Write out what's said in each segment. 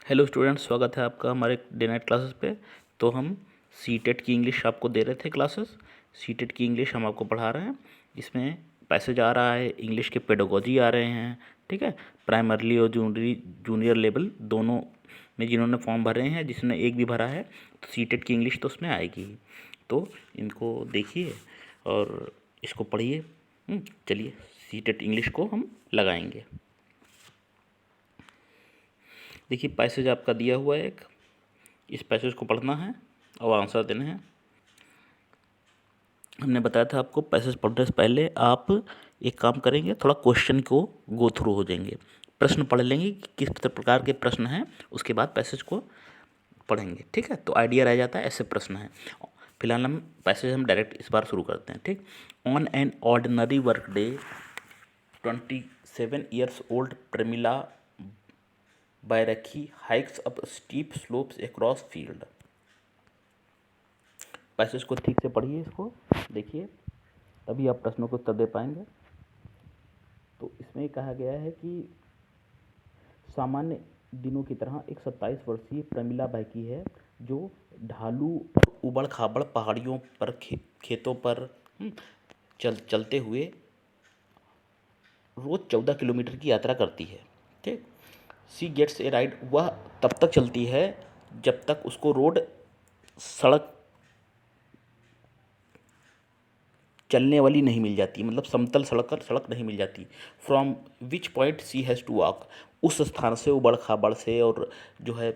Hello students, स्वागत है आपका हमारे डे नाइट क्लासेस पे। तो हम सीटेट की इंग्लिश आपको दे रहे थे क्लासेस। सीटेट की इंग्लिश हम आपको पढ़ा रहे हैं। इसमें पैसेज आ रहा है, इंग्लिश के पेडागोजी आ रहे हैं, ठीक है। प्राइमरली और जूनियर लेवल दोनों में जिन्होंने फॉर्म भरे हैं, जिसने एक भी भरा है, तो सीटेट की इंग्लिश तो उसमें आएगी ही। तो इनको देखिए और इसको पढ़िए। चलिए सीटेट इंग्लिश को हम लगाएंगे। देखिए पैसेज आपका दिया हुआ है एक, इस पैसेज को पढ़ना है और आंसर देने हैं। हमने बताया था आपको पैसेज पढ़ने से पहले आप एक काम करेंगे, थोड़ा क्वेश्चन को गो थ्रू हो जाएंगे, प्रश्न पढ़ लेंगे कि किस प्रकार के प्रश्न हैं, उसके बाद पैसेज को पढ़ेंगे, ठीक है। तो आइडिया रह जाता है ऐसे प्रश्न हैं। फिलहाल हम पैसेज डायरेक्ट इस बार शुरू करते हैं, ठीक। On an ordinary work day 27 years old Premila Bairaki hikes up steep slopes across field। Passage को ठीक से पढ़िए, इसको देखिए, तभी आप प्रश्नों को उत्तर दे पाएंगे। तो इसमें कहा गया है कि सामान्य दिनों की तरह एक 27 वर्षीय प्रमिला बाइकी है, जो ढालू और उबड़ खाबड़ पहाड़ियों पर खेतों पर चलते हुए रोज 14 किलोमीटर की यात्रा करती है, ठीक। सी गेट्स ए राइड, वह तब तक चलती है जब तक उसको रोड सड़क चलने वाली नहीं मिल जाती, मतलब समतल सड़क नहीं मिल जाती। From which point she has to walk, उस स्थान से, उबड़ खाबड़ से और जो है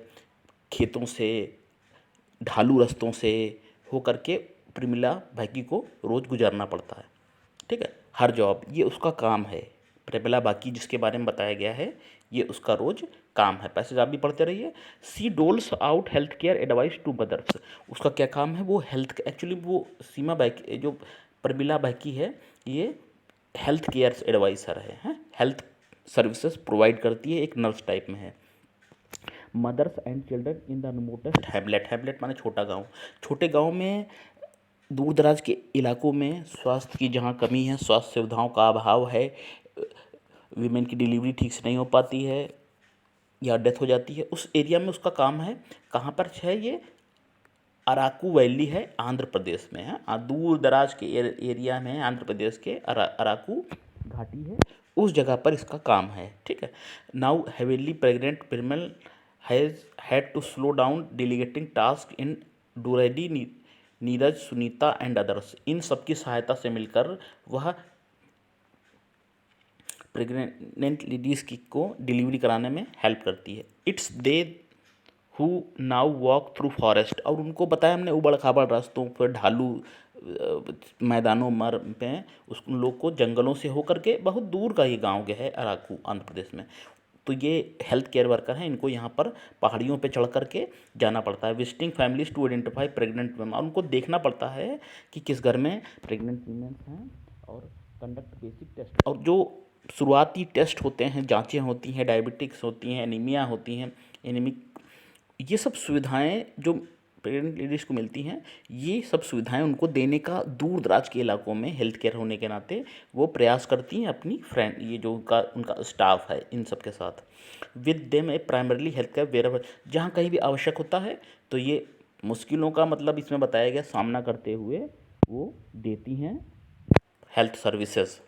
खेतों से, ढालू रास्तों से हो करके प्रमिला बाकी को रोज़ गुजारना पड़ता है, ठीक है। हर जॉब, ये उसका काम है। प्रमिला बाकी जिसके बारे में बताया गया है, ये उसका रोज काम है। पैसेज आप भी पढ़ते रहिए। She doles out health care advice to mothers, उसका क्या काम है, वो हेल्थ, एक्चुअली वो सीमा बाकी जो प्रमिला बाकी है, ये हेल्थ केयर एडवाइसर है, हेल्थ सर्विसेज प्रोवाइड करती है, एक नर्स टाइप में है। Mothers and children in the remotest Hamlet, Hamlet माने छोटा गांव, छोटे गांव में, दूर दराज के इलाकों में स्वास्थ्य की जहाँ कमी है, स्वास्थ्य सुविधाओं का अभाव है, वीमेन की डिलीवरी ठीक से नहीं हो पाती है या डेथ हो जाती है, उस एरिया में उसका काम है। कहाँ पर है ये? अराकू वैली है, आंध्र प्रदेश में है। दूर दराज के एरिया में, आंध्र प्रदेश के अराकू घाटी है, उस जगह पर इसका काम है, ठीक है। Now heavily pregnant women has had to slow down delegating task in डूरेडी, नीरज, सुनीता एंड अदर्स, इन सबकी सहायता से मिलकर वह प्रेग्नेंट लेडीज़ की को डिलीवरी कराने में हेल्प करती है। It's they who now walk through forest, और उनको बताया हमने उबड़ खाबड़ रास्तों पर, ढालू मैदानों मर पे उन लोग को जंगलों से होकर के, बहुत दूर का ये गांव है अराकू, आंध्र प्रदेश में। तो ये हेल्थ केयर वर्कर हैं, इनको यहाँ पर पहाड़ियों पे चढ़ करके जाना पड़ता है। Visiting families to identify pregnant women, उनको देखना पड़ता है कि किस घर में प्रेग्नेंट वीमेन हैं, और कंडक्ट बेसिक टेस्ट, और जो शुरुआती टेस्ट होते हैं, जांचें होती हैं, डायबिटिक्स होती हैं, एनीमिया होती हैं, एनीमिक, ये सब सुविधाएं जो प्रेग्नेंट लेडीज़ को मिलती हैं, ये सब सुविधाएं उनको देने का दूर दराज के इलाकों में हेल्थ केयर होने के नाते वो प्रयास करती हैं अपनी फ्रेंड, ये जो उनका स्टाफ है, इन सब के साथ। With them a primarily health care where, जहाँ कहीं भी आवश्यक होता है तो ये मुश्किलों का मतलब इसमें बताया गया सामना करते हुए वो देती हैं हेल्थ सर्विसेज।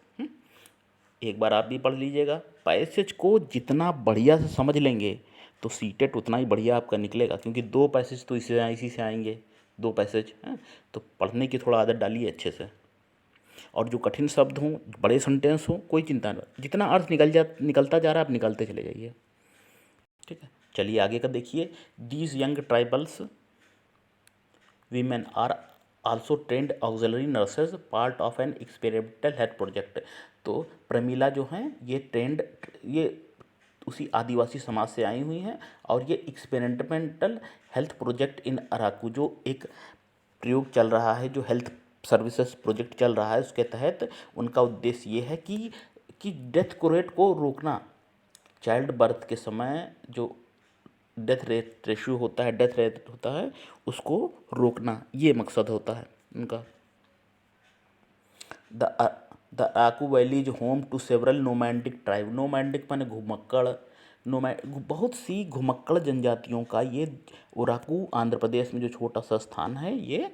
एक बार आप भी पढ़ लीजिएगा। पैसेज को जितना बढ़िया से समझ लेंगे तो सीटेट उतना ही बढ़िया आपका निकलेगा, क्योंकि दो पैसेज तो इसी से आएंगे, दो पैसेज हैं। तो पढ़ने की थोड़ा आदत डालिए अच्छे से, और जो कठिन शब्द हों, बड़े सेंटेंस हों, कोई चिंता नहीं, जितना अर्थ निकलता जा रहा है आप निकालते चले जाइए, ठीक है। चलिए आगे का देखिए। These young tribals women are also trained auxiliary nurses, part of an experimental health project. तो प्रमिला जो हैं ये ट्रेंड, ये उसी आदिवासी समाज से आई हुई हैं, और ये experimental health project in Araku, जो एक प्रयोग चल रहा है, जो हेल्थ सर्विसेज प्रोजेक्ट चल रहा है, उसके तहत उनका उद्देश्य ये है कि डेथ रेट को रोकना, चाइल्ड बर्थ के समय जो डेथ रेट रेशियो होता है, डेथ रेट होता है, उसको रोकना, ये मकसद होता है उनका। The Araku valley is home to several nomadic tribe, nomadic माने घुमक्कड़, नोमैड बहुत सी घुमक्कड़ जनजातियों का ये ओराकू आंध्र प्रदेश में जो छोटा सा स्थान है, ये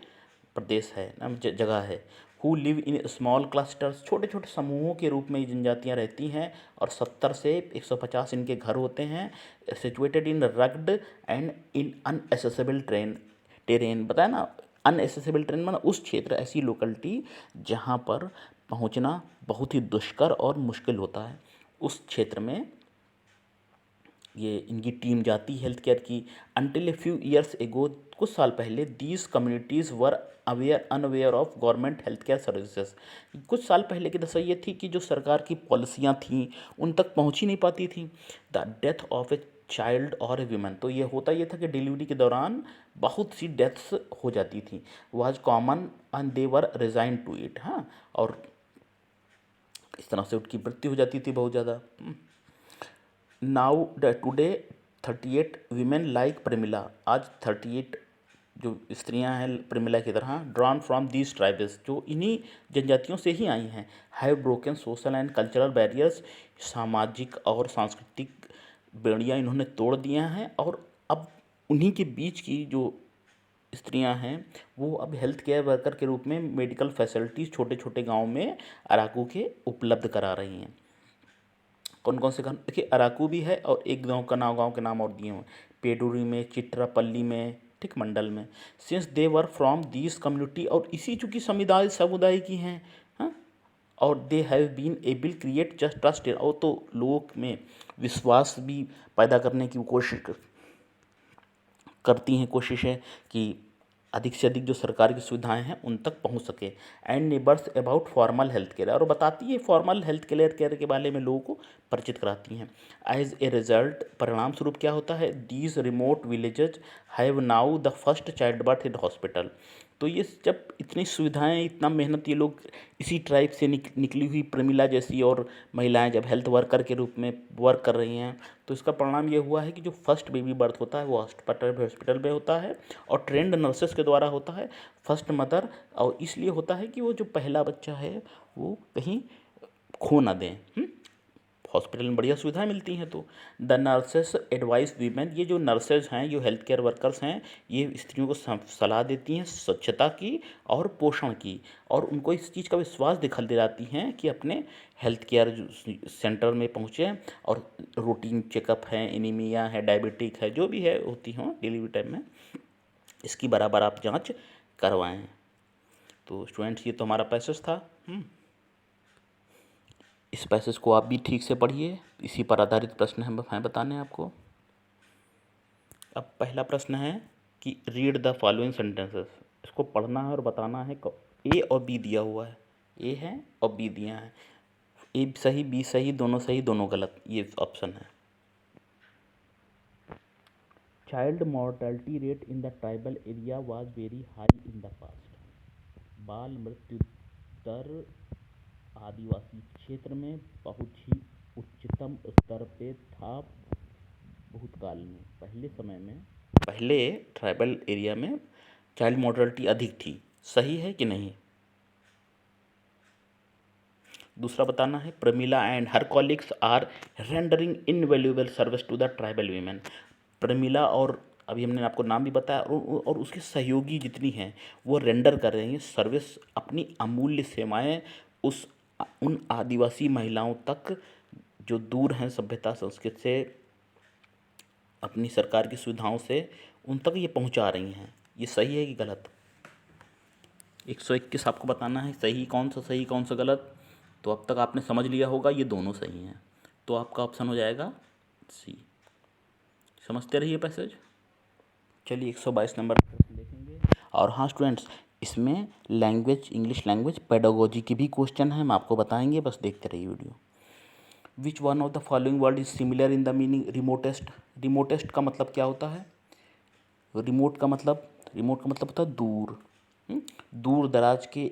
प्रदेश है जगह है। Who live in small clusters, छोटे छोटे समूहों के रूप में ये जनजातियाँ रहती हैं और 70 से 150 इनके घर होते हैं। Situated in rugged and in inaccessible terrain, बताया ना, अनएसेसेबल टेरेन माना उस क्षेत्र, ऐसी लोकेलिटी जहाँ पर पहुँचना बहुत ही दुष्कर और मुश्किल होता है, उस क्षेत्र में ये इनकी टीम जाती हेल्थ केयर की। Until a few years ago, कुछ साल पहले, these communities were unaware of government health care services. कुछ साल पहले की दशा ये थी कि जो सरकार की पॉलिसियाँ थीं उन तक पहुंच ही नहीं पाती थी। The death of a child और ए वीमन, तो ये होता ये था कि डिलीवरी के दौरान बहुत सी डेथ्स हो जाती थी, was common and they were resigned to it. हाँ, और इस तरह से उनकी मृत्यु हो जाती थी बहुत ज़्यादा। Now today 38 women like Pramila, आज 38 जो स्त्रियां हैं प्रमिला की तरह, ड्रॉन फ्रॉम दीज ट्राइब्स, जो इन्हीं जनजातियों से ही आई हैं, have broken social and cultural barriers, सामाजिक और सांस्कृतिक बेड़ियाँ इन्होंने तोड़ दिया हैं, और अब उन्हीं के बीच की जो स्त्रियां हैं वो अब हेल्थ केयर वर्कर के रूप में मेडिकल फैसिलिटीज़ छोटे छोटे गाँव में अराकू के उपलब्ध करा रही हैं। कौन कौन से गाँव देखिए, अराकू भी है और एक गाँव के नाम और दिए हुए, पेडुरी में, चिट्रापल्ली में, ठीक, मंडल में। Since they were from these community, और इसी चूँकि समुदाय की हैं, हाँ, और they have been able create just trust, और तो लोगों में विश्वास भी पैदा करने की कोशिश करती हैं, कोशिश है कि अधिक से अधिक जो सरकार की सुविधाएं हैं उन तक पहुंच सके। And neighbours about formal health care, और बताती है फॉर्मल हेल्थ केयर के बारे में लोगों को परिचित कराती हैं। एज ए रिजल्ट, परिणाम स्वरूप क्या होता है, these remote villages have now the first child birth in hospital. तो ये जब इतनी सुविधाएं, इतना मेहनत ये लोग, इसी ट्राइब से निकली हुई प्रमिला जैसी और महिलाएं जब हेल्थ वर्कर के रूप में वर्क कर रही हैं, तो इसका परिणाम ये हुआ है कि जो फर्स्ट बेबी बर्थ होता है वो हॉस्पिटल में होता है और ट्रेंड नर्सेस के द्वारा होता है, फर्स्ट मदर, और इसलिए होता है कि वो जो पहला बच्चा है वो कहीं खो ना दें। हॉस्पिटल में बढ़िया सुविधाएं मिलती हैं। तो द नर्सेस एडवाइस वीमेन, ये जो नर्सेज हैं, जो हेल्थ केयर वर्कर्स हैं, ये स्त्रियों को सलाह देती हैं स्वच्छता की और पोषण की, और उनको इस चीज़ का विश्वास दिलाती हैं कि अपने हेल्थ केयर सेंटर में पहुँचें और रूटीन चेकअप है, एनीमिया है, डायबिटिक है, जो भी है होती हों डिलीवरी टाइम में, इसकी बराबर आप जांच करवाएं। तो स्टूडेंट्स, ये तो हमारा पैसेज था। इस पैसेज को आप भी ठीक से पढ़िए, इसी पर आधारित प्रश्न हैं बताने आपको। अब पहला प्रश्न है कि रीड द फॉलोइंग सेंटेंसेस, इसको पढ़ना है और बताना है। ए और बी दिया हुआ है, ए है और बी दिया है, ए सही बी सही, दोनों गलत, ये ऑप्शन है। Child mortality rate in the tribal area was very high in the past, बाल मृत्यु दर आदिवासी क्षेत्र में बहुत ही उच्चतम स्तर पे था भूतकाल में, पहले समय में, पहले ट्राइबल एरिया में चाइल्ड मॉर्टेलिटी अधिक थी। सही है कि नहीं? दूसरा बताना है, Pramila and her colleagues are rendering invaluable service to the tribal women. Pramila और अभी हमने आपको नाम भी बताया, और उसके सहयोगी जितनी हैं वो रेंडर कर रही हैं सर्विस, अपनी अमूल्य सेवाएं उन आदिवासी महिलाओं तक जो दूर हैं सभ्यता संस्कृति से, अपनी सरकार की सुविधाओं से उन तक ये पहुंचा रही हैं। ये सही है कि गलत? 121 आपको बताना है सही कौन सा गलत। तो अब तक आपने समझ लिया होगा ये दोनों सही हैं, तो आपका ऑप्शन हो जाएगा सी। समझते रहिए पैसेज। चलिए 122 नंबर देखेंगे। और हाँ स्टूडेंट्स, इसमें लैंग्वेज, इंग्लिश लैंग्वेज पेडागोजी की भी क्वेश्चन है, हम आपको बताएंगे, बस देखते रहिए video. Which one of the following word is similar in the meaning remotest. Remotest का मतलब क्या होता है? रिमोट का मतलब होता है दूर। दूर दराज के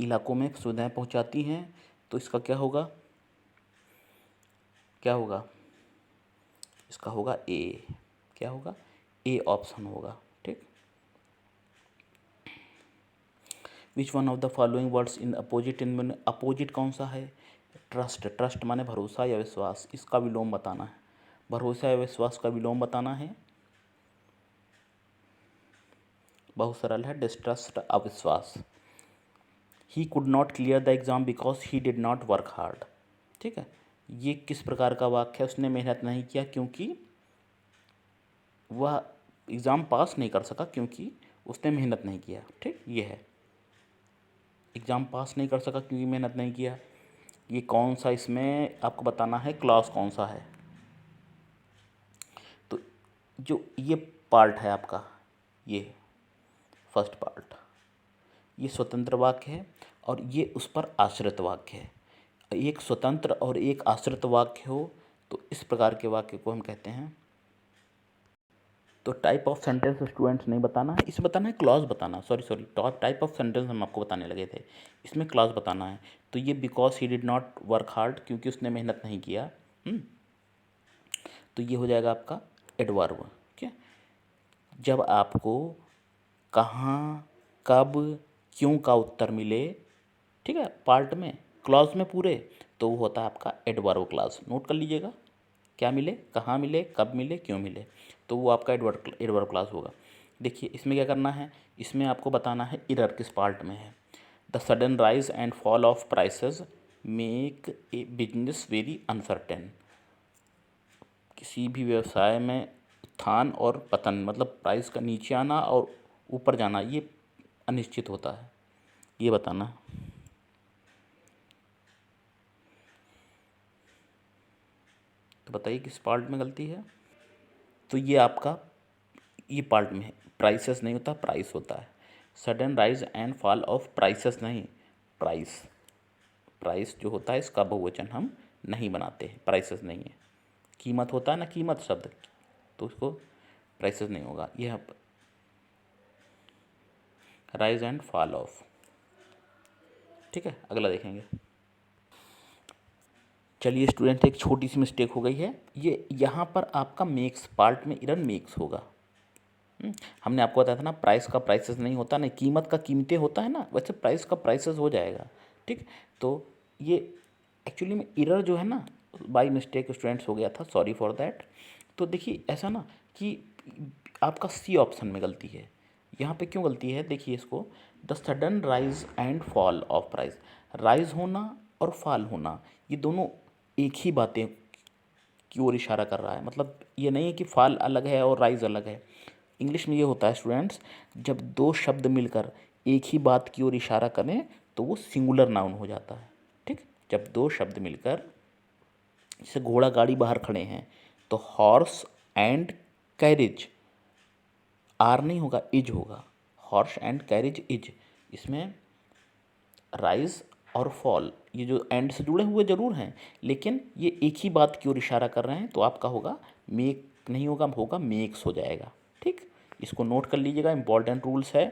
इलाकों में सुविधाएं पहुंचाती हैं, तो इसका क्या होगा? इसका होगा ए। क्या होगा? ए ऑप्शन होगा, ठीक। Which one of the following words in opposite, इनमें अपोजिट कौन सा है? ट्रस्ट माने भरोसा या विश्वास, इसका विलोम बताना है। भरोसा या विश्वास का विलोम बताना है। बहुत सरल है, डिस्ट्रस्ट अविश्वास। He could not clear the exam because he did not work hard. ठीक है, ये किस प्रकार का वाक्य है? उसने मेहनत नहीं किया क्योंकि वह एग्ज़ाम पास नहीं कर सका क्योंकि उसने मेहनत नहीं किया। ठीक, ये है, एग्ज़ाम पास नहीं कर सका क्योंकि मेहनत नहीं किया। ये कौन सा, इसमें आपको बताना है क्लॉज कौन सा है। तो जो ये पार्ट है आपका, ये फर्स्ट पार्ट, ये स्वतंत्र वाक्य है और ये उस पर आश्रित वाक्य है। एक स्वतंत्र और एक आश्रित वाक्य हो तो इस प्रकार के वाक्य को हम कहते हैं। तो टाइप ऑफ सेंटेंस स्टूडेंट्स नहीं बताना है, इसमें बताना है क्लॉज बताना, सॉरी टाइप ऑफ सेंटेंस हम आपको बताने लगे थे, इसमें क्लॉज बताना है। तो ये because he did not work hard, क्योंकि उसने मेहनत नहीं किया। तो ये हो जाएगा आपका एडवर्ब। ठीक है, जब आपको कहाँ, कब, क्यों का उत्तर मिले, ठीक है, पार्ट में, क्लॉज में पूरे, तो वो होता है आपका एडवर्ब क्लॉज। नोट कर लीजिएगा, क्या मिले, कहाँ मिले, कब मिले, क्यों मिले, तो वो आपका एडवर्ब क्लॉज होगा। देखिए इसमें क्या करना है, इसमें आपको बताना है एरर किस पार्ट में है। The sudden rise and fall of prices make a business very uncertain. किसी भी व्यवसाय में उत्थान और पतन, मतलब प्राइस का नीचे आना और ऊपर जाना, ये अनिश्चित होता है, ये बताना है। तो बताइए किस पार्ट में गलती है। तो ये आपका, ये पार्ट में है, प्राइसेस नहीं होता, प्राइस होता है। Sudden rise and fall of prices नहीं, प्राइस, प्राइस जो होता है इसका बहुवचन हम नहीं बनाते हैं, प्राइसेस नहीं है। कीमत होता है ना, कीमत शब्द, तो उसको प्राइसेस नहीं होगा। यह राइज एंड फॉल ऑफ। ठीक है, अगला देखेंगे। चलिए स्टूडेंट, एक छोटी सी मिस्टेक हो गई है, ये यहाँ पर आपका मेक्स पार्ट में इरर मेक्स होगा। हमने आपको बताया था ना, प्राइस का प्राइसेस नहीं होता ना, कीमत का कीमतें होता है ना, वैसे प्राइस का प्राइसेस हो जाएगा। ठीक, तो ये एक्चुअली में इरर जो है ना, बाय मिस्टेक स्टूडेंट्स हो गया था, सॉरी फॉर दैट। तो देखिए ऐसा ना कि आपका सी ऑप्शन में गलती है। यहाँ पे क्यों गलती है, देखिए इसको, the sudden rise and fall of price, rise होना और फॉल होना, ये दोनों एक ही बातें की ओर इशारा कर रहा है। मतलब ये नहीं है कि फॉल अलग है और राइज अलग है। इंग्लिश में ये होता है स्टूडेंट्स, जब दो शब्द मिलकर एक ही बात की ओर इशारा करें तो वो सिंगुलर नाउन हो जाता है। ठीक, जब दो शब्द मिलकर, जैसे घोड़ा गाड़ी बाहर खड़े हैं तो हॉर्स एंड कैरिज, आर नहीं होगा, इज होगा, हॉर्स एंड कैरिज इज। इसमें राइज और फॉल, ये जो एंड से जुड़े हुए ज़रूर हैं, लेकिन ये एक ही बात की ओर इशारा कर रहे हैं, तो आपका होगा मेक नहीं होगा, होगा मेक्स हो जाएगा। ठीक, इसको नोट कर लीजिएगा, इंपॉर्टेंट रूल्स है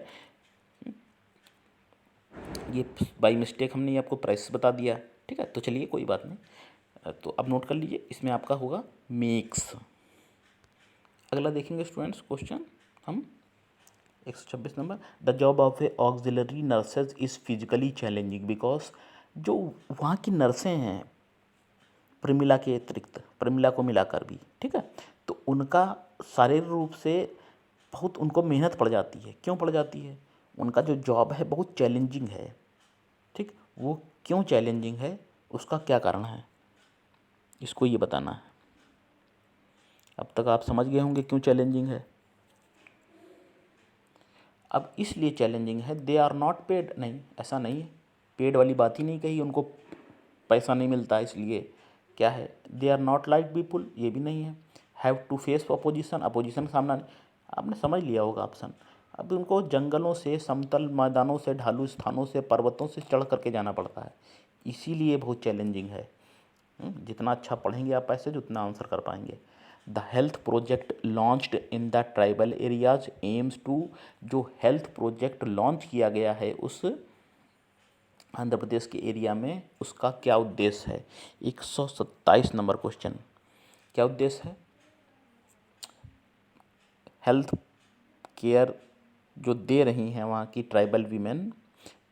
ये। बाई मिस्टेक हमने आपको प्राइस बता दिया। ठीक है, तो चलिए कोई बात नहीं, तो अब नोट कर लीजिए, इसमें आपका होगा मेक्स। अगला देखेंगे स्टूडेंट्स क्वेश्चन हम, 126 number. The job of A auxiliary nurses is physically challenging because, जो वहाँ की नर्सें हैं प्रमिला के अतिरिक्त, प्रमिला को मिलाकर भी, ठीक है, तो उनका शारीरिक रूप से बहुत उनको मेहनत पड़ जाती है। क्यों पड़ जाती है, उनका जो जॉब है बहुत चैलेंजिंग है। ठीक, वो क्यों चैलेंजिंग है, उसका क्या कारण है, इसको ये बताना है। अब तक आप समझ गए होंगे क्यों चैलेंजिंग है। अब इसलिए चैलेंजिंग है, दे आर नॉट पेड, नहीं ऐसा नहीं है, पेड वाली बात ही नहीं कही, उनको पैसा नहीं मिलता इसलिए। क्या है, they are not like people, ये भी नहीं है। Have to face opposition, opposition का सामना, आपने समझ लिया होगा ऑप्शन। अब उनको जंगलों से, समतल मैदानों से, ढालू स्थानों से, पर्वतों से चढ़ करके जाना पड़ता है, इसीलिए बहुत चैलेंजिंग है। जितना अच्छा पढ़ेंगे आप पैसेज उतना आंसर कर पाएंगे। The health project launched in the tribal areas aims to, जो हेल्थ प्रोजेक्ट लॉन्च किया गया है उस आंध्र प्रदेश के एरिया में, उसका क्या उद्देश्य है। 127 नंबर क्वेश्चन, क्या उद्देश्य है, हेल्थ केयर जो दे रही हैं वहाँ की ट्राइबल वीमेन,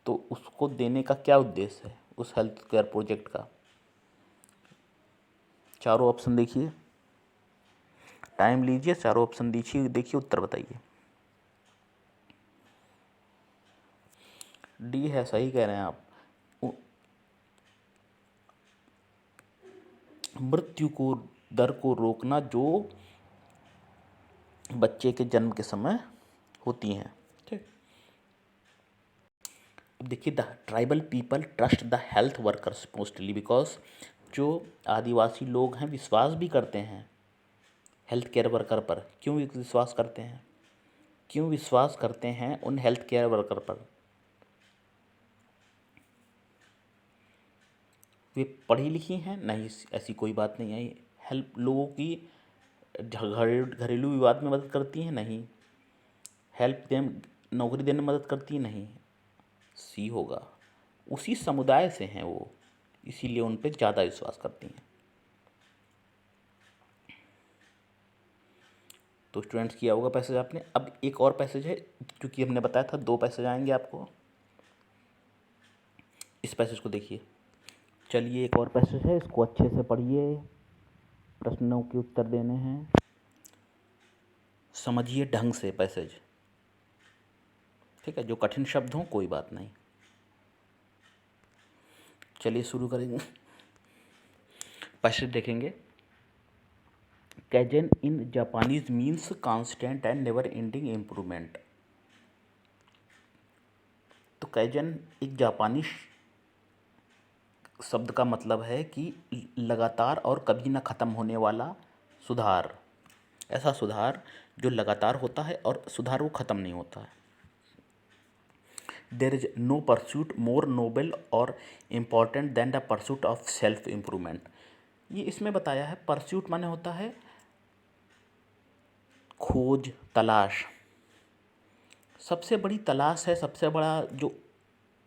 तो उसको देने का क्या उद्देश्य है उस हेल्थ केयर प्रोजेक्ट का। चारों ऑप्शन देखिए, टाइम लीजिए, चारों ऑप्शन दीजिए, देखिए उत्तर बताइए। डी है, सही कह रहे हैं आप। मृत्यु को दर को रोकना जो बच्चे के जन्म के समय होती हैं। ठीक, अब देखिए, the tribal people trust the health workers mostly because जो आदिवासी लोग हैं विश्वास भी करते हैं हेल्थ केयर वर्कर पर। क्यों विश्वास करते हैं? क्यों विश्वास करते हैं उन हेल्थ केयर वर्कर पर? वे पढ़ी लिखी हैं? नहीं, ऐसी कोई बात नहीं है। हेल्प लोगों की घरेलू विवाद में मदद करती हैं? नहीं। हेल्प देम नौकरी देने में मदद करती है? नहीं। सी होगा। उसी समुदाय से हैं वो, इसीलिए उन पे ज़्यादा विश्वास करती हैं। तो स्टूडेंट्स किया होगा पैसेज आपने। अब एक और पैसेज है, क्योंकि हमने बताया था 2 पैसेज आएंगे आपको। इस पैसेज को देखिए। चलिए, एक और पैसेज है, इसको अच्छे से पढ़िए, प्रश्नों के उत्तर देने हैं, समझिए ढंग से पैसेज। ठीक है, जो कठिन शब्द हों कोई बात नहीं। चलिए शुरू करेंगे। पैसेज देखेंगे। Kaizen in Japanese means constant and never ending improvement. तो कैजन एक जापानी शब्द का मतलब है कि लगातार और कभी ना ख़त्म होने वाला सुधार। ऐसा सुधार जो लगातार होता है और सुधार वो ख़त्म नहीं होता है। There is no pursuit more noble और important than the pursuit of self improvement. ये इसमें बताया है, परस्यूट माने होता है खोज, तलाश। सबसे बड़ी तलाश है, सबसे बड़ा जो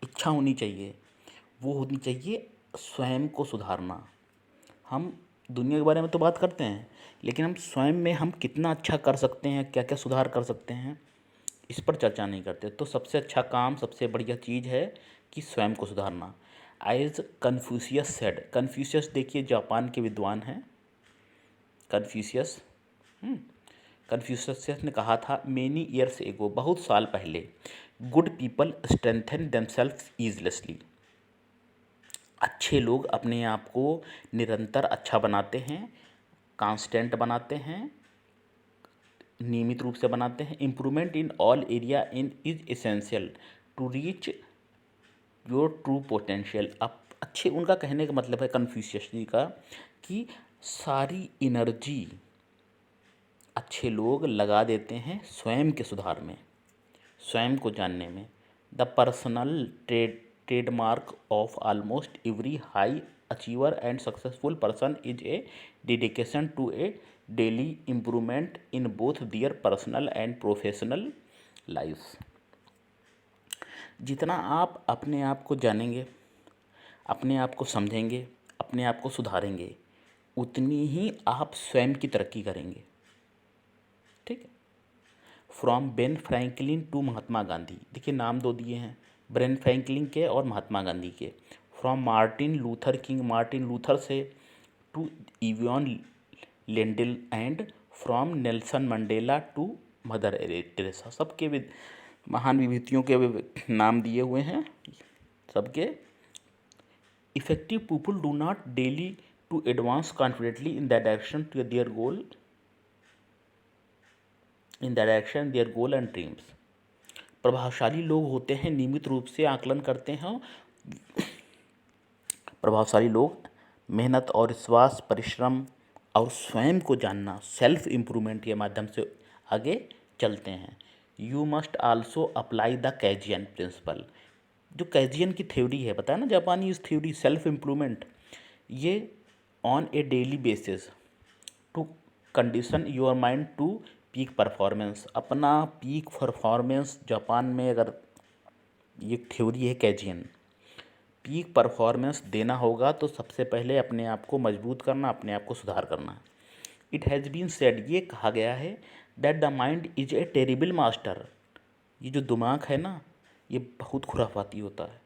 इच्छा होनी चाहिए वो होनी चाहिए स्वयं को सुधारना। हम दुनिया के बारे में तो बात करते हैं, लेकिन हम स्वयं में हम कितना अच्छा कर सकते हैं, क्या क्या सुधार कर सकते हैं, इस पर चर्चा नहीं करते। तो सबसे अच्छा काम, सबसे बढ़िया चीज़ है कि स्वयं को सुधारना। एज कन्फ्यूशियस सेड, कन्फ्यूशियस देखिए जापान के विद्वान हैं कन्फ्यूशियस। कन्फ्यूशियस ने कहा था मेनी ईयर्स एगो, बहुत साल पहले, गुड पीपल स्ट्रेंथन देमसेल्फ ईजलेसली। अच्छे लोग अपने आप को निरंतर अच्छा बनाते हैं, कांस्टेंट बनाते हैं, नियमित रूप से बनाते हैं। Improvement in all area in is essential to reach your true potential. अब अच्छे, उनका कहने का मतलब है कन्फ्यूशियस जी का कि सारी एनर्जी अच्छे लोग लगा देते हैं स्वयं के सुधार में, स्वयं को जानने में। The personal trademark of almost every high achiever and successful person is a dedication to a daily improvement in both their personal and professional life. जितना आप अपने आप को जानेंगे, अपने आप को समझेंगे, अपने आप को सुधारेंगे, उतनी ही आप स्वयं की तरक्की करेंगे। ठीक है। From Ben Franklin to Mahatma Gandhi, देखिए नाम 2 दिए हैं, बेन फ्रैंकलिन के और महात्मा गांधी के। From Martin Luther King, Martin Luther से, to Ivan Lendl and from Nelson Mandela to Mother Teresa. सबके महान विभूतियों के नाम दिए हुए हैं सबके। Effective people do not delay to advance confidently in the direction to their goal, in direction their goal and dreams. प्रभावशाली लोग होते हैं नियमित रूप से आकलन करते हैं। प्रभावशाली लोग मेहनत और विश्वास, परिश्रम और स्वयं को जानना, सेल्फ इम्प्रूवमेंट के माध्यम से आगे चलते हैं। You must also apply the kaizen principle. जो कैजियन की थ्योरी है, बताया ना जापानी इस थ्योरी सेल्फ इम्प्रूवमेंट, ये on a daily basis to condition your mind to peak performance. अपना पीक परफॉर्मेंस, जापान में अगर ये थ्योरी है कैजियन, पीक परफॉर्मेंस देना होगा तो सबसे पहले अपने आप को मजबूत करना, अपने आप को सुधार करना। इट हैज़ बीन सेड, ये कहा गया है, that the mind is a terrible master. ये जो दिमाग है ना, ये बहुत खुराफाती होता है,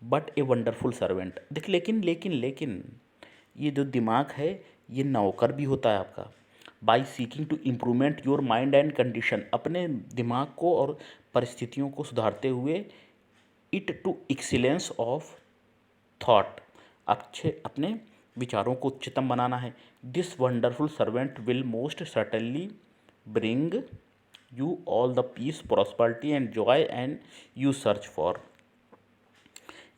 बट ए वंडरफुल सर्वेंट। देखिए लेकिन लेकिन लेकिन ये जो दिमाग है ये नौकर भी होता है आपका, by seeking to improvement your mind and condition, अपने दिमाग को और परिस्थितियों को सुधारते हुए, it to excellence of thought, अच्छे अपने विचारों को उच्चतम बनाना है। This wonderful servant will most certainly bring you all the peace prosperity and joy and you search for.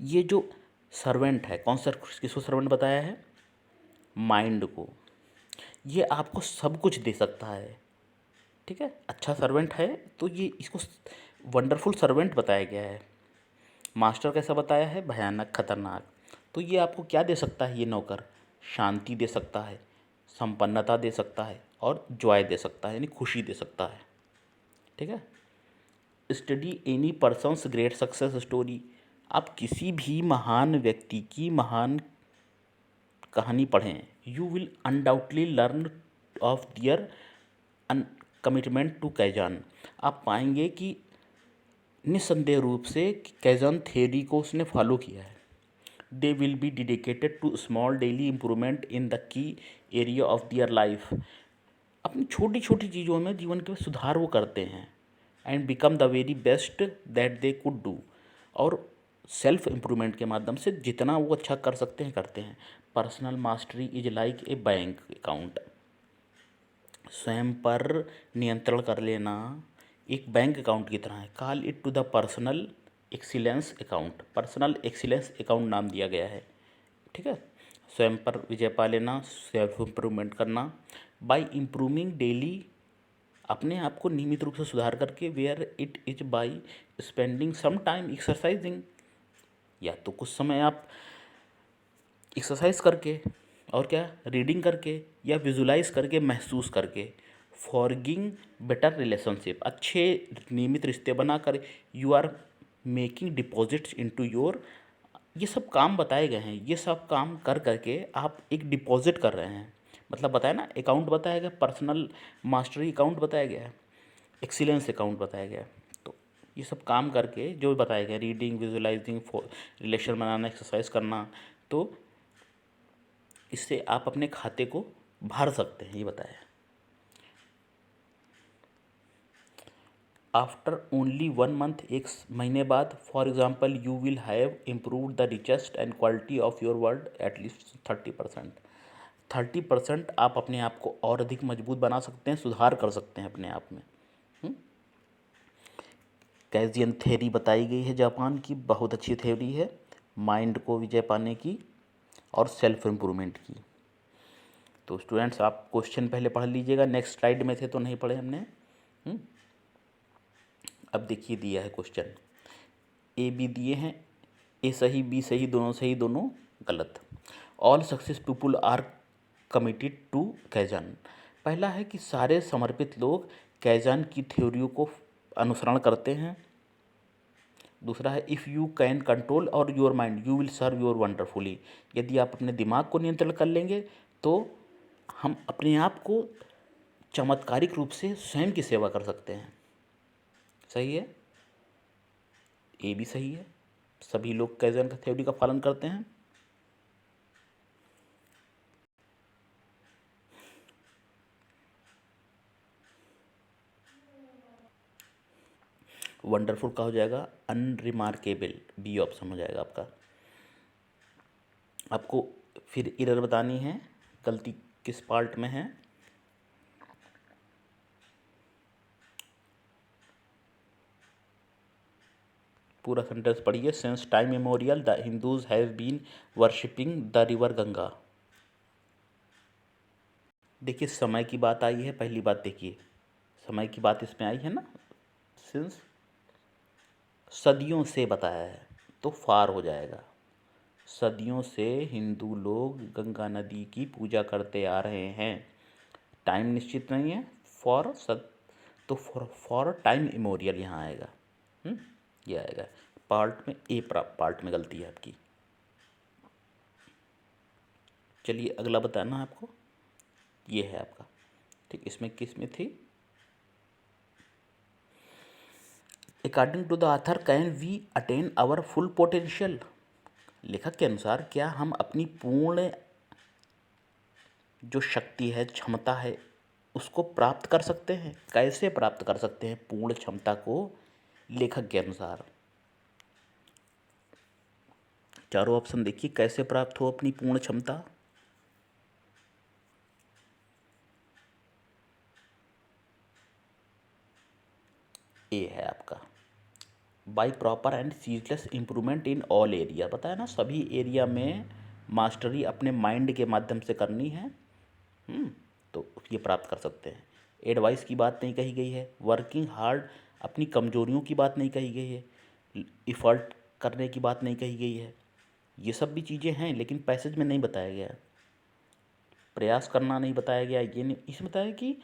ये जो सर्वेंट है, कौन सा किसको सर्वेंट बताया है? माइंड को। ये आपको सब कुछ दे सकता है, ठीक है, अच्छा सर्वेंट है तो ये इसको वंडरफुल सर्वेंट बताया गया है। मास्टर कैसा बताया है? भयानक, खतरनाक। तो ये आपको क्या दे सकता है ये नौकर? शांति दे सकता है, संपन्नता दे सकता है और जॉय दे सकता है, यानी खुशी दे सकता है, ठीक है। Study any person's great success story, आप किसी भी महान व्यक्ति की महान कहानी पढ़ें, you will undoubtedly learn of their commitment to kaizen, आप पाएंगे कि निस्संदेह रूप से कैजान थ्योरी को उसने फॉलो किया है। They will be dedicated to small daily improvement in the key area of their life, अपनी छोटी छोटी चीज़ों में जीवन के सुधार वो करते हैं। And become the very best that they could do, और सेल्फ इम्प्रूवमेंट के माध्यम से जितना वो अच्छा कर सकते हैं करते हैं। Personal mastery is like a bank account, स्वयं पर नियंत्रण कर लेना एक बैंक अकाउंट की तरह है। Call it to the personal excellence account, personal excellence account नाम दिया गया है, ठीक है। स्वयं पर विजय पा लेना, सेल्फ इम्प्रूवमेंट करना, बाय इम्प्रूविंग डेली, अपने आप को नियमित रूप से सुधार करके, where it is by spending some time exercising, या तो कुछ समय आप एक्सरसाइज करके, और क्या, रीडिंग करके या विजुलाइज करके, महसूस करके, फॉरगिंग बेटर रिलेशनशिप, अच्छे नियमित रिश्ते बनाकर, you are making deposits into your, ये सब काम बताए गए हैं। ये सब काम कर करके आप एक डिपॉजिट कर रहे हैं, मतलब बताया ना, अकाउंट बताया गया, पर्सनल मास्टरी अकाउंट बताया गया है, एक्सीलेंस अकाउंट बताया गया है। तो ये सब काम करके जो बताया गया, रीडिंग, विजुलाइजिंग, रिलेशन बनाना, एक्सरसाइज करना, तो इससे आप अपने खाते को भर सकते हैं, ये बताया। आफ्टर ओनली 1 मंथ, एक महीने बाद, for example, you will have improve the richest and quality of your world at least 30%। 30% आप अपने आप को और अधिक मजबूत बना सकते हैं, सुधार कर सकते हैं अपने आप में। कैजियन थ्योरी बताई गई है जापान की, बहुत अच्छी थ्योरी है, माइंड को विजय पाने की और सेल्फ इम्प्रूवमेंट की। तो स्टूडेंट्स, आप क्वेश्चन पहले पढ़ लीजिएगा, नेक्स्ट स्लाइड में थे तो नहीं पढ़े हमने। अब देखिए दिया है क्वेश्चन, ए बी दिए हैं, ए सही, बी सही, दोनों सही, दोनों गलत। All success people are committed to kaizen, पहला है कि सारे समर्पित लोग कैजान की थ्योरियों को अनुसरण करते हैं। दूसरा है, इफ़ यू कैन कंट्रोल और your mind you will serve your wonderfully, यदि आप अपने दिमाग को नियंत्रण कर लेंगे तो हम अपने आप को चमत्कारिक रूप से स्वयं की सेवा कर सकते हैं। सही है, ए भी सही है, सभी लोग कैजन का थ्योरी का पालन करते हैं। वंडरफुल का हो जाएगा अनरिमार्केबल, बी ऑप्शन हो जाएगा आपका। आपको फिर एरर बतानी है, गलती किस पार्ट में है। पूरा सेंटेंस पढ़िए। Since time memorial the Hindus have been worshipping the river Ganga. देखिए समय की बात आई है, पहली बात देखिए, समय की बात इसमें आई है ना, सिंस सदियों से बताया है तो फार हो जाएगा। सदियों से हिंदू लोग गंगा नदी की पूजा करते आ रहे हैं, टाइम निश्चित नहीं है, फॉर सद, तो फॉर टाइम इमोरियल यहाँ आएगा। ये आएगा पार्ट में, ए पार्ट में गलती है आपकी। चलिए अगला बताना है आपको, ये है आपका, ठीक, इसमें किस में थी, according to the author can we attain our full potential, लेखक के अनुसार क्या हम अपनी पूर्ण जो शक्ति है, क्षमता है, उसको प्राप्त कर सकते हैं। कैसे प्राप्त कर सकते हैं पूर्ण क्षमता को लेखक के अनुसार? चारों ऑप्शन देखिए, कैसे प्राप्त हो अपनी पूर्ण क्षमता। ए है आपका, by proper and ceaseless improvement in all area. बताया ना, सभी एरिया में मास्टरी अपने माइंड के माध्यम से करनी है। तो ये प्राप्त कर सकते हैं। एडवाइस की बात नहीं कही गई है, वर्किंग हार्ड, अपनी कमजोरियों की बात नहीं कही गई है, इफ़र्ट करने की बात नहीं कही गई है। ये सब भी चीज़ें हैं, लेकिन पैसेज में नहीं बताया गया। प्रयास करना नहीं बताया गया, ये नहीं, इसमें बताया कि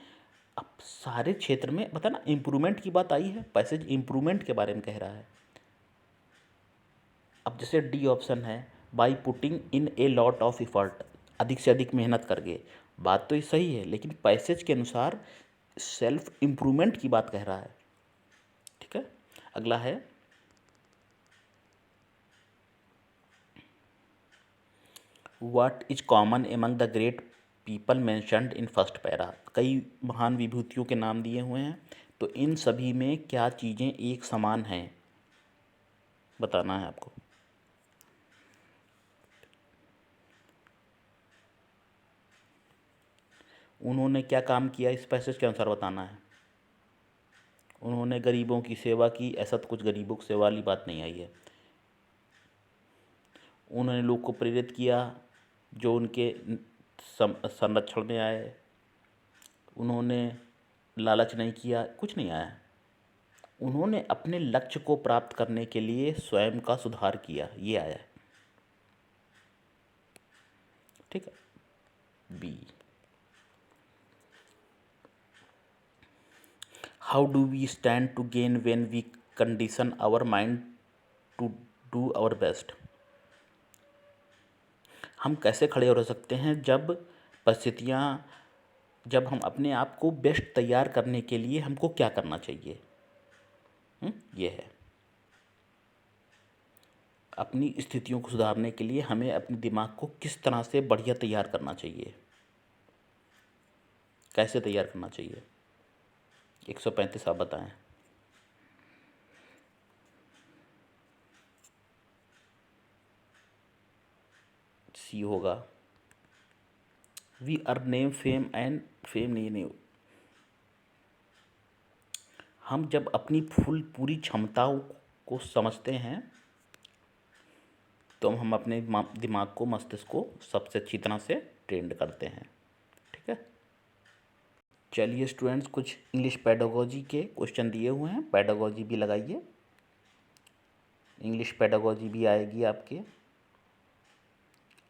अब सारे क्षेत्र में बता ना, इम्प्रूवमेंट की बात आई है, पैसेज इम्प्रूवमेंट के बारे में कह रहा है। अब जैसे डी ऑप्शन है, by putting in a lot of effort, अधिक से अधिक मेहनत करके। बात तो ये सही है, लेकिन पैसेज के अनुसार सेल्फ इम्प्रूवमेंट की बात कह रहा है। ठीक है, अगला है, what is common among the great people mentioned in first para. कई महान विभूतियों के नाम दिए हुए हैं, तो इन सभी में क्या चीज़ें एक समान हैं, बताना है आपको। उन्होंने क्या काम किया इस पैसेज के अनुसार बताना है। उन्होंने गरीबों की सेवा की, ऐसा तो कुछ गरीबों की सेवा वाली बात नहीं आई है। उन्होंने लोग को प्रेरित किया जो उनके संरक्षण में आए। उन्होंने लालच नहीं किया, कुछ नहीं आया। उन्होंने अपने लक्ष्य को प्राप्त करने के लिए स्वयं का सुधार किया, ये आया है। ठीक है, B. How do we stand to gain when we condition our mind to do our best. हम कैसे खड़े हो रह सकते हैं जब परिस्थितियाँ, जब हम अपने आप को बेस्ट तैयार करने के लिए हमको क्या करना चाहिए। ये है, अपनी स्थितियों को सुधारने के लिए हमें अपने दिमाग को किस तरह से बढ़िया तैयार करना चाहिए, कैसे तैयार करना चाहिए। 135 आप बताएं। सी होगा, we are name fame and fame नहीं, हम जब अपनी पूरी क्षमताओं को समझते हैं तो हम अपने दिमाग को, मस्तिष्क को सबसे अच्छी तरह से ट्रेंड करते हैं। ठीक है, चलिए स्टूडेंट्स, कुछ इंग्लिश पेडागोजी के क्वेश्चन दिए हुए हैं, पेडागोजी भी लगाइए। इंग्लिश पेडागोजी भी आएगी आपके,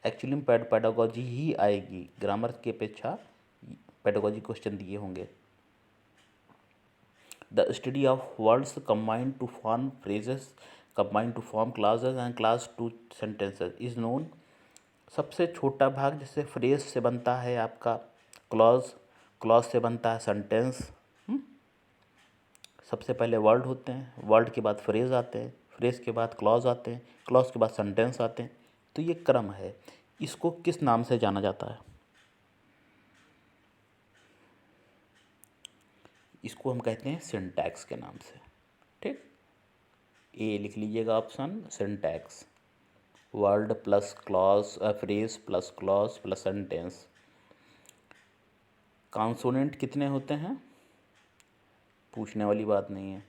एक्चुअली में पेडागोजी ही आएगी, ग्रामर की अपेक्षा पेडागोजी क्वेश्चन दिए होंगे। The study of words combined to form phrases, combined to form classes and class to sentences is known. सबसे छोटा भाग जैसे फ्रेज से बनता है आपका क्लॉज, क्लॉज से बनता है सेंटेंस। सबसे पहले वर्ड होते हैं, वर्ड के बाद फ्रेज आते हैं, फ्रेज के बाद क्लॉज आते हैं, क्लॉज के बाद सेंटेंस आते हैं। तो ये क्रम है। इसको किस नाम से जाना जाता है? इसको हम कहते हैं सिंटैक्स के नाम से। ठीक, ए लिख लीजिएगा option, syntax. Word plus clause, phrase plus clause plus sentence. Consonant कितने होते हैं, पूछने वाली बात नहीं है।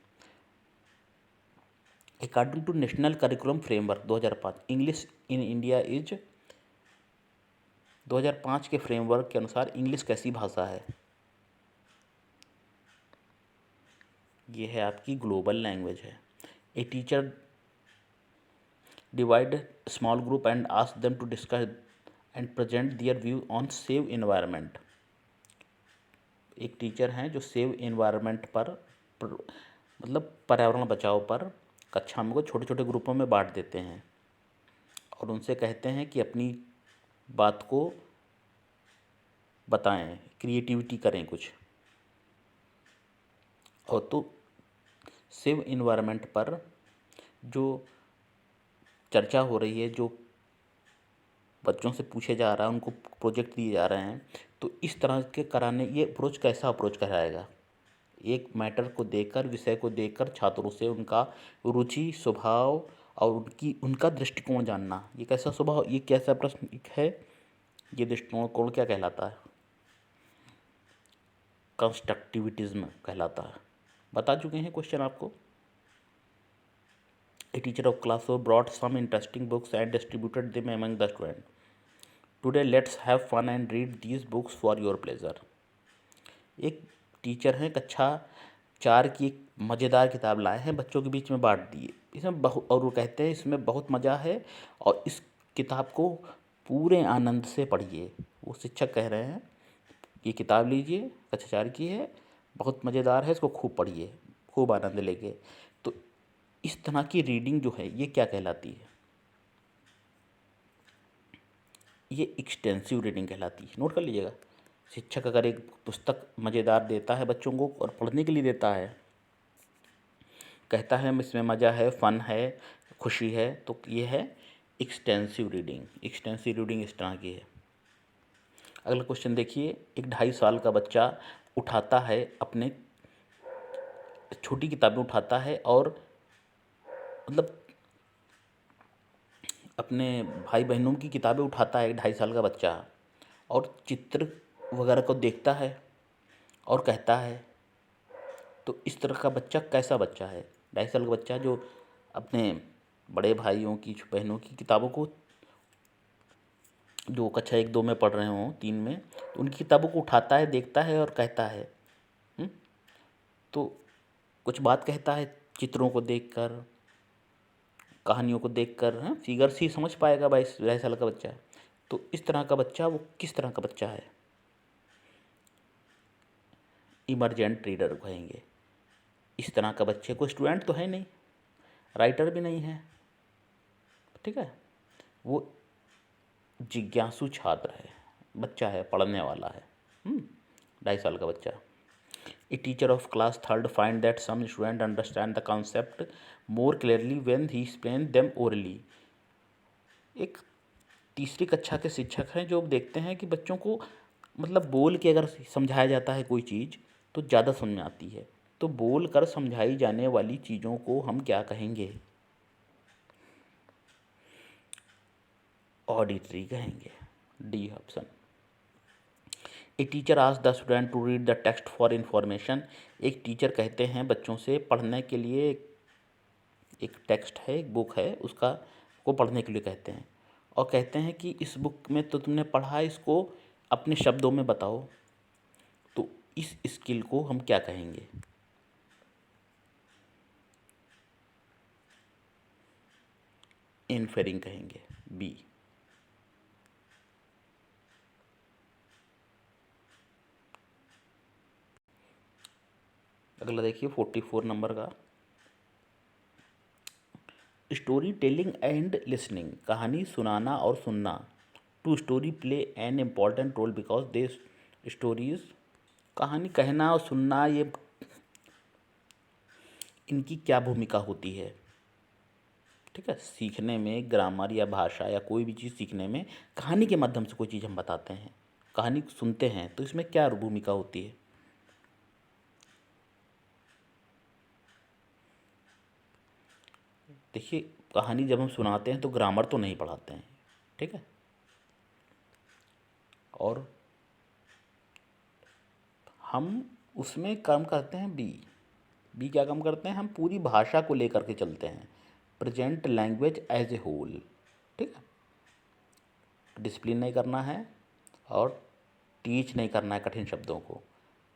According to national curriculum framework 2005, English in India is, 2005 के फ्रेमवर्क के अनुसार इंग्लिश कैसी भाषा है? ये है आपकी ग्लोबल लैंग्वेज है। A teacher divide small group and ask them to discuss and present their view on save environment. एक टीचर हैं जो सेव इन्वायरमेंट मतलब पर्यावरण बचाओ पर कक्षा में को छोटे छोटे ग्रुपों में बांट देते हैं और उनसे कहते हैं कि अपनी बात को बताएं, क्रिएटिविटी करें कुछ। और तो सेव इन्वायरमेंट पर जो चर्चा हो रही है, जो बच्चों से पूछे जा रहा है, उनको प्रोजेक्ट दिए जा रहे हैं, तो इस तरह के कराने ये अप्रोच कैसा अप्रोच कराएगा? एक मैटर को देखकर, विषय को देखकर छात्रों से उनका रुचि, स्वभाव और उनका दृष्टिकोण जानना, ये कैसा स्वभाव, ये कैसा प्रश्न है, ये दृष्टिकोण क्या कहलाता है? कंस्ट्रक्टिविटिज्म कहलाता है। बता चुके हैं क्वेश्चन आपको। A teacher of class 4 brought some interesting books and distributed them among the students. Today let's have fun and read these books for your pleasure. एक टीचर हैं, कक्षा 4 की एक मज़ेदार किताब लाए हैं, बच्चों के बीच में बांट दिए। इसमें और वो कहते हैं इसमें बहुत मज़ा है और इस किताब को पूरे आनंद से पढ़िए। वो शिक्षक कह रहे हैं ये किताब लीजिए, कक्षा 4 की है, बहुत मज़ेदार है, इसको खूब पढ़िए, खूब आनंद लेके। तो इस तरह की रीडिंग जो है ये क्या कहलाती है? ये एक्सटेंसिव रीडिंग कहलाती है। नोट कर लीजिएगा। शिक्षक अगर एक पुस्तक मज़ेदार देता है बच्चों को और पढ़ने के लिए देता है, कहता है इसमें मज़ा है, फ़न है, खुशी है, तो ये है एक्सटेंसिव रीडिंग। एक्सटेंसिव रीडिंग इस तरह की है। अगला क्वेश्चन देखिए। एक 2.5 साल का बच्चा उठाता है अपने छोटी किताबें उठाता है और मतलब अपने भाई बहनों की किताबें उठाता है 2.5 साल का बच्चा और चित्र वगैरह को देखता है और कहता है, तो इस तरह का बच्चा कैसा बच्चा है? 2.5 साल का बच्चा जो अपने बड़े भाइयों की, बहनों की किताबों को, जो कक्षा 1 2 में पढ़ रहे हों, 3 में, तो उनकी किताबों को उठाता है, देखता है और कहता है। तो कुछ बात कहता है चित्रों को देखकर, कहानियों को देखकर। फिगर्स ही समझ पाएगा 22 साल का बच्चा। तो इस तरह का बच्चा वो किस तरह का बच्चा है? इमर्जेंट रीडर कहेंगे। इस तरह का बच्चे को स्टूडेंट तो है नहीं, राइटर भी नहीं है, ठीक है, वो जिज्ञासु छात्र है, बच्चा है, पढ़ने वाला है। 2.5 साल का बच्चा। A teacher of class 3 find that some student understand the concept more clearly when he explain them orally. एक तीसरी कक्षा के शिक्षक हैं जो देखते हैं कि बच्चों को मतलब बोल के अगर समझाया जाता है कोई चीज़ तो ज़्यादा समझ में आती है। तो बोल कर समझाई जाने वाली चीज़ों को हम क्या कहेंगे? ऑडिटरी कहेंगे। D option. A teacher asked the student to read the text for information. एक टीचर कहते हैं बच्चों से पढ़ने के लिए, एक टेक्स्ट है, एक बुक है, उसका को पढ़ने के लिए कहते हैं और कहते हैं कि इस बुक में तो तुमने पढ़ा, इसको अपने शब्दों में बताओ। तो इस स्किल को हम क्या कहेंगे? इन्फेरिंग कहेंगे। बी। अगला देखिए 44 नंबर का। Story telling and listening. कहानी सुनाना और सुनना। Two story play an important role because they stories. कहानी कहना और सुनना, ये इनकी क्या भूमिका होती है? ठीक है, सीखने में, ग्रामर या भाषा या कोई भी चीज़ सीखने में कहानी के माध्यम से कोई चीज़ हम बताते हैं, कहानी सुनते हैं, तो इसमें क्या भूमिका होती है? देखिए, कहानी जब हम सुनाते हैं तो ग्रामर तो नहीं पढ़ाते हैं, ठीक है, और हम उसमें काम करते हैं बी क्या काम करते हैं? हम पूरी भाषा को लेकर के चलते हैं, present language as a whole, ठीक है। डिसिप्लिन नहीं करना है और टीच नहीं करना है कठिन शब्दों को।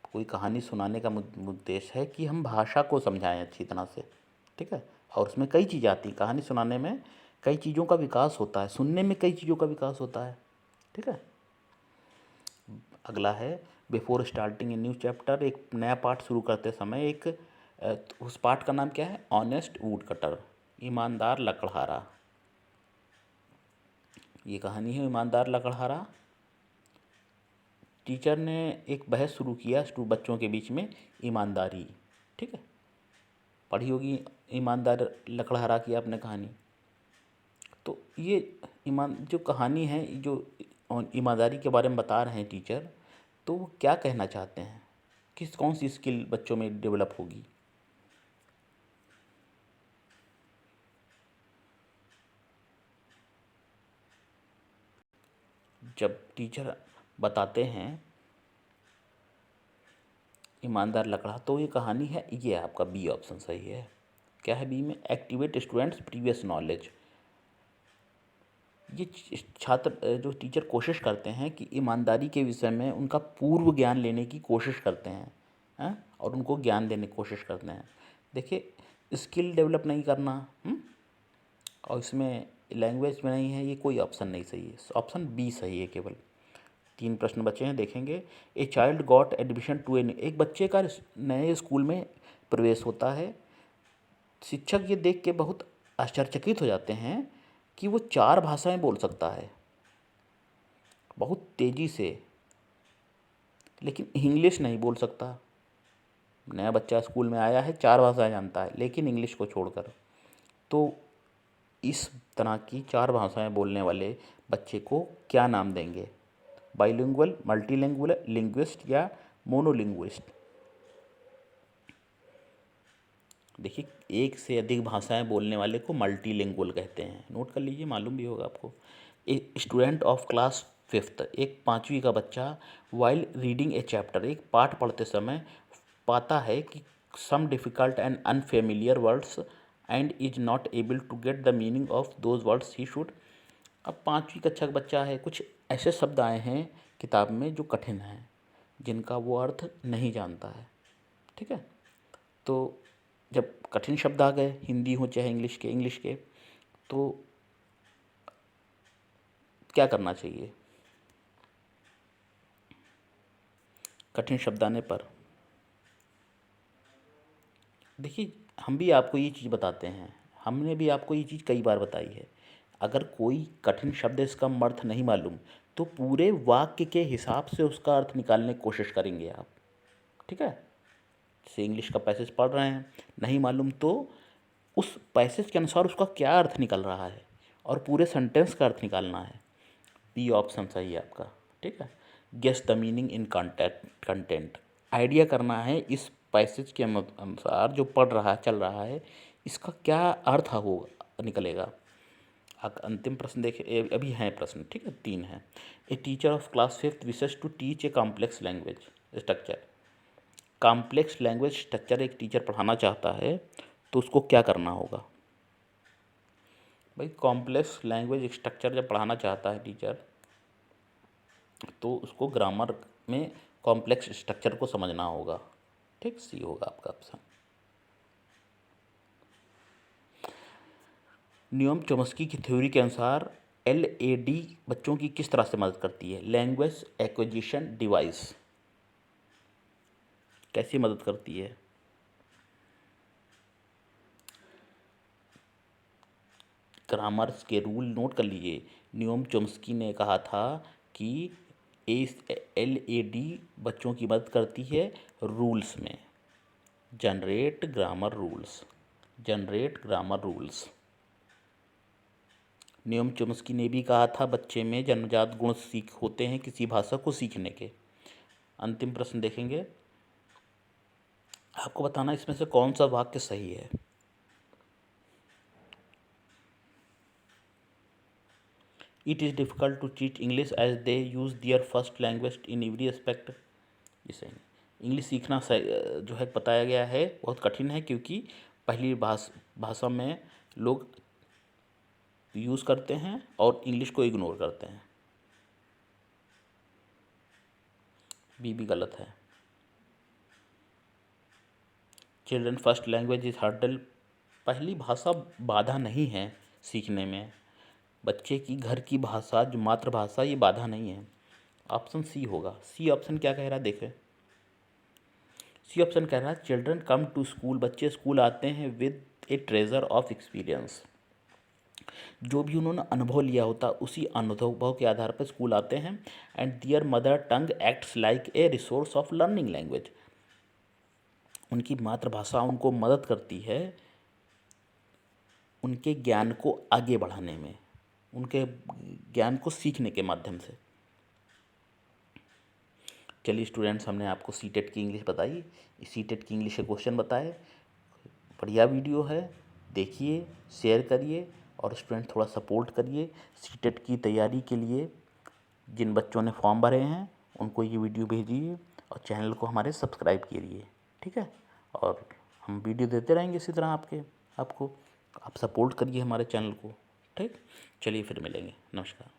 कोई कहानी सुनाने का उद्देश्य है कि हम भाषा को समझाएं अच्छी तरह से, ठीक है, और उसमें कई चीज़ें आती हैं। कहानी सुनाने में कई चीज़ों का विकास होता है, सुनने में कई चीज़ों का विकास होता है, ठीक है। अगला है before starting a new chapter. एक नया पाठ शुरू करते समय एक उस पाठ का नाम क्या है? ऑनेस्ट वुड कटर, ईमानदार लकड़हारा। ये कहानी है ईमानदार लकड़हारा। टीचर ने एक बहस शुरू किया बच्चों के बीच में, ईमानदारी, ठीक है, पढ़ी होगी ईमानदार लकड़हारा की आपने कहानी। तो ये जो कहानी है, जो ईमानदारी के बारे में बता रहे हैं टीचर, तो वो क्या कहना चाहते हैं, कौन सी स्किल बच्चों में डेवलप होगी? जब टीचर बताते हैं ईमानदार लकड़ा, तो ये कहानी है, ये आपका बी ऑप्शन सही है। क्या है बी में? Activate students previous knowledge. ये छात्र जो टीचर कोशिश करते हैं कि ईमानदारी के विषय में उनका पूर्व ज्ञान लेने की कोशिश करते हैं, हैं? और उनको ज्ञान देने की कोशिश करते हैं। देखिए, स्किल डेवलप नहीं करना, और इसमें लैंग्वेज में नहीं है, ये कोई ऑप्शन नहीं सही है। ऑप्शन बी सही है केवल। 3 प्रश्न बचे हैं, देखेंगे। A child got admission to एक बच्चे का नए स्कूल में प्रवेश होता है। शिक्षक ये देख के बहुत आश्चर्यचकित हो जाते हैं कि वो 4 भाषाएं बोल सकता है बहुत तेज़ी से, लेकिन इंग्लिश नहीं बोल सकता। नया बच्चा स्कूल में आया है, 4 भाषाएं जानता है, लेकिन इंग्लिश को छोड़कर। तो इस तरह की 4 भाषाएं बोलने वाले बच्चे को क्या नाम देंगे? बाइलिंगुअल, मल्टीलिंगुअल, लिंग्विस्ट या मोनोलिंग्विस्ट? देखिए, एक से अधिक भाषाएं बोलने वाले को मल्टीलिंगुअल कहते हैं। नोट कर लीजिए, मालूम भी होगा आपको। A student of class 5th, एक 5वीं का बच्चा, वाइल रीडिंग ए चैप्टर, एक पाठ पढ़ते समय पाता है कि some difficult and unfamiliar words and is not able to get the meaning of those words he should. अब 5वीं कक्षा का बच्चा है, कुछ ऐसे शब्द आए हैं किताब में जो कठिन हैं, जिनका वो अर्थ नहीं जानता है। ठीक है, तो जब कठिन शब्द आ गए, हिंदी हो चाहे इंग्लिश के, तो क्या करना चाहिए कठिन शब्द आने पर? देखिए, हम भी आपको ये चीज़ बताते हैं, हमने भी आपको ये चीज़ कई बार बताई है। अगर कोई कठिन शब्द इसका अर्थ नहीं मालूम, तो पूरे वाक्य के हिसाब से उसका अर्थ निकालने की कोशिश करेंगे आप। ठीक है, जैसे इंग्लिश का पैसेज पढ़ रहे हैं, नहीं मालूम, तो उस पैसेज के अनुसार उसका क्या अर्थ निकल रहा है और पूरे सेंटेंस का अर्थ निकालना है। बी ऑप्शन सही है आपका। ठीक है, guess the meaning in content, idea करना है इस पैसेज के अनुसार जो पढ़ रहा है, चल रहा है, इसका क्या अर्थ होगा, निकलेगा। अंतिम प्रश्न देखे, अभी हैं प्रश्न, ठीक है, 3 हैं। A teacher of class 5th wishes to teach a complex language structure. Complex language structure एक टीचर पढ़ाना चाहता है, तो उसको क्या करना होगा? भाई, कॉम्प्लेक्स लैंग्वेज स्ट्रक्चर जब पढ़ाना चाहता है टीचर, तो उसको ग्रामर में कॉम्प्लेक्स स्ट्रक्चर को समझना होगा। ठीक, सी होगा आपका ऑप्शन। न्यूम चोम्स्की की थ्योरी के अनुसार LAD बच्चों की किस तरह से मदद करती है? लैंग्वेज एक्विजिशन डिवाइस, कैसी मदद करती है? ग्रामर्स के रूल नोट कर लीजिए। न्यूम चोम्स्की ने कहा था कि LAD बच्चों की मदद करती है रूल्स में, जनरेट ग्रामर रूल्स। न्यूम चोम्स्की ने भी कहा था बच्चे में जन्मजात गुण होते हैं किसी भाषा को सीखने के। अंतिम प्रश्न देखेंगे, आपको बताना इसमें से कौन सा वाक्य सही है। It is difficult to teach English as they use their first language in every aspect. ये सही नहीं। इंग्लिश सीखना जो है बताया गया है बहुत कठिन है, क्योंकि पहली भाषा में लोग यूज़ करते हैं और इंग्लिश को इग्नोर करते हैं। बी भी गलत है। Children first language is hurdle, पहली भाषा बाधा नहीं है सीखने में। बच्चे की घर की भाषा, जो मातृभाषा, ये बाधा नहीं है। ऑप्शन सी होगा। सी ऑप्शन क्या कह रहा है देखें। सी ऑप्शन कह रहा है चिल्ड्रन कम टू स्कूल, बच्चे स्कूल आते हैं with A treasure of experience, जो भी उन्होंने अनुभव लिया होता उसी अनुभव के आधार पर स्कूल आते हैं। And their mother tongue acts like a resource of learning language, उनकी मातृभाषा उनको मदद करती है उनके ज्ञान को आगे बढ़ाने में। उनके ज्ञान को सीखने के माध्यम से। चलिए स्टूडेंट्स, हमने आपको सीटेट की इंग्लिश बताई, सीटेट की इंग्लिश के क्वेश्चन बताए। बढ़िया वीडियो है, देखिए, शेयर करिए और स्टूडेंट थोड़ा सपोर्ट करिए सीटेट की तैयारी के लिए। जिन बच्चों ने फॉर्म भरे हैं उनको ये वीडियो भेजिए और चैनल को हमारे सब्सक्राइब कीजिए, ठीक है। और हम वीडियो देते रहेंगे इसी तरह आपको। आप सपोर्ट करिए हमारे चैनल को, ठीक। चलिए फिर मिलेंगे, नमस्कार।